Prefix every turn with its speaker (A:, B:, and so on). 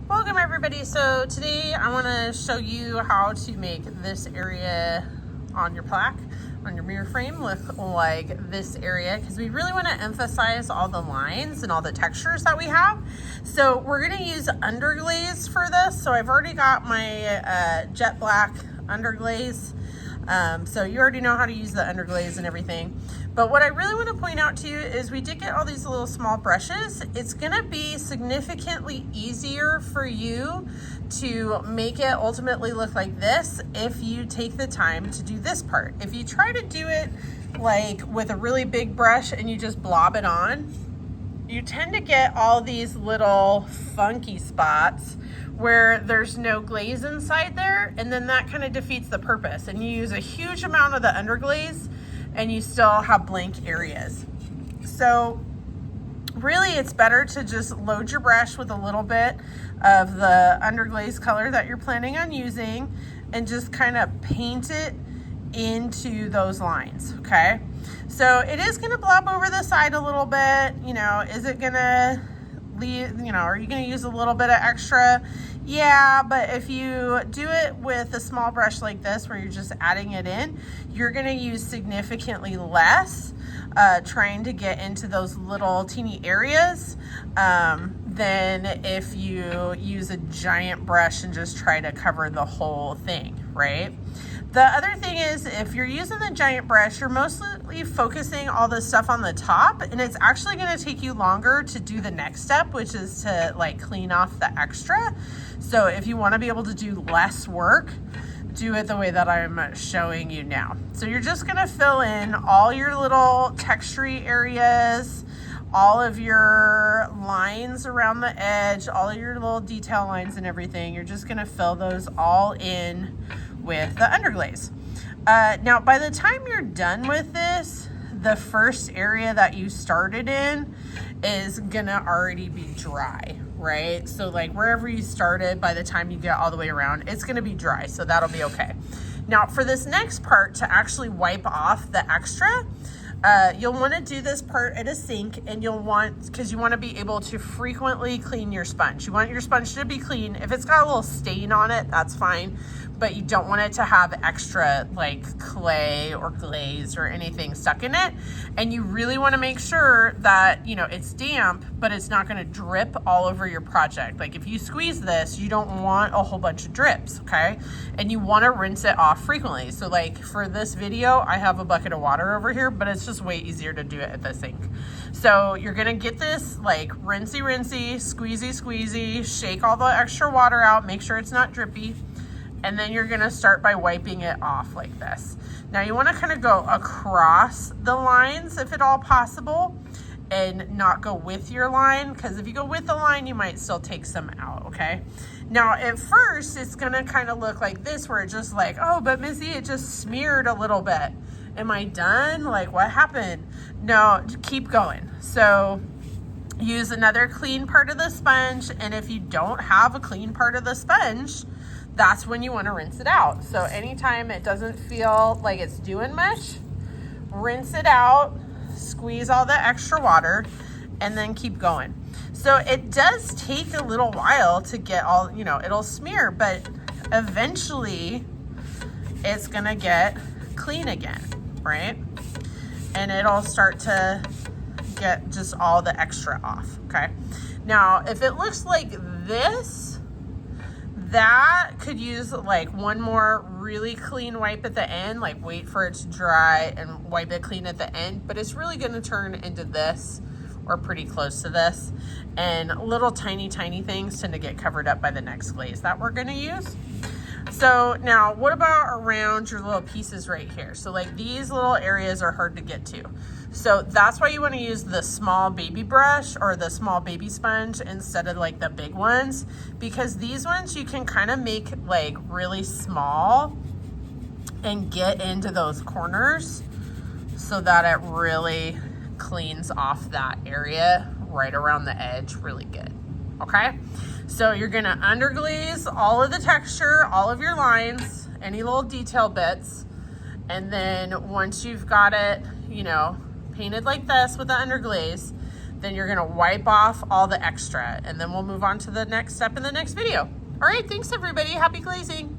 A: Welcome everybody. So today I want to show you how to make this area on your plaque, on your mirror frame, look like this area, because we really want to emphasize all the lines and all the textures that we have. So we're going to use Underglaze for this. So I've already got my jet black Underglaze. So you already know how to use the Underglaze and everything. But what I really want to point out to you is we did get all these little small brushes. It's going to be significantly easier for you to make it ultimately look like this if you take the time to do this part. If you try to do it like with a really big brush and you just blob it on, you tend to get all these little funky spots where there's no glaze inside there, and then that kind of defeats the purpose. And you use a huge amount of the Underglaze and you still have blank areas. So really it's better to just load your brush with a little bit of the Underglaze color that you're planning on using and just kind of paint it into those lines, okay? So it is gonna blob over the side a little bit, you know, is it gonna leave, you know, are you gonna use a little bit of extra? Yeah, but if you do it with a small brush like this where you're just adding it in, you're gonna use significantly less trying to get into those little teeny areas than if you use a giant brush and just try to cover the whole thing, right? The other thing is, if you're using the giant brush, you're mostly focusing all the stuff on the top, and it's actually going to take you longer to do the next step, which is to like clean off the extra. So if you want to be able to do less work, do it the way that I'm showing you now. So you're just going to fill in all your little textury areas, all of your lines around the edge, all of your little detail lines and everything. You're just going to fill those all in with the Underglaze. Now, by the time you're done with this, the first area that you started in is gonna already be dry, right? So like wherever you started, by the time you get all the way around, it's gonna be dry, so that'll be okay. Now for this next part, to actually wipe off the extra, you'll want to do this part at a sink, and because you want to be able to frequently clean your sponge. You want your sponge to be clean. If it's got a little stain on it, that's fine, but you don't want it to have extra like clay or glaze or anything stuck in it. And you really want to make sure that, you know, it's damp, but it's not going to drip all over your project. Like if you squeeze this, you don't want a whole bunch of drips, okay? And you want to rinse it off frequently. So like for this video, I have a bucket of water over here, but it's just way easier to do it at the sink. So you're gonna get this like rinsey, squeezy, shake all the extra water out, make sure it's not drippy, and then you're gonna start by wiping it off like this. Now you wanna kind of go across the lines if at all possible, and not go with your line, because if you go with the line, you might still take some out, okay? Now, at first, it's gonna kind of look like this, where it's just like, oh, but Missy, it just smeared a little bit. Am I done? Like, what happened? No, keep going. So use another clean part of the sponge, and if you don't have a clean part of the sponge, that's when you want to rinse it out. So anytime it doesn't feel like it's doing much, rinse it out, squeeze all the extra water, and then keep going. So it does take a little while to get all, you know, it'll smear, but eventually it's gonna get clean again, right? And it'll start to get just all the extra off, okay? Now, if it looks like this, that could use like one more really clean wipe at the end, like wait for it to dry and wipe it clean at the end, but it's really gonna turn into this or pretty close to this, and little tiny things tend to get covered up by the next glaze that we're gonna use. So now what about around your little pieces right here? So like these little areas are hard to get to. So that's why you want to use the small baby brush or the small baby sponge instead of like the big ones, because these ones you can kind of make like really small and get into those corners so that it really cleans off that area right around the edge really good, okay? So you're gonna underglaze all of the texture, all of your lines, any little detail bits, and then once you've got it, you know, painted like this with the underglaze, then you're gonna wipe off all the extra, and then we'll move on to the next step in the next video. All right, thanks everybody, happy glazing.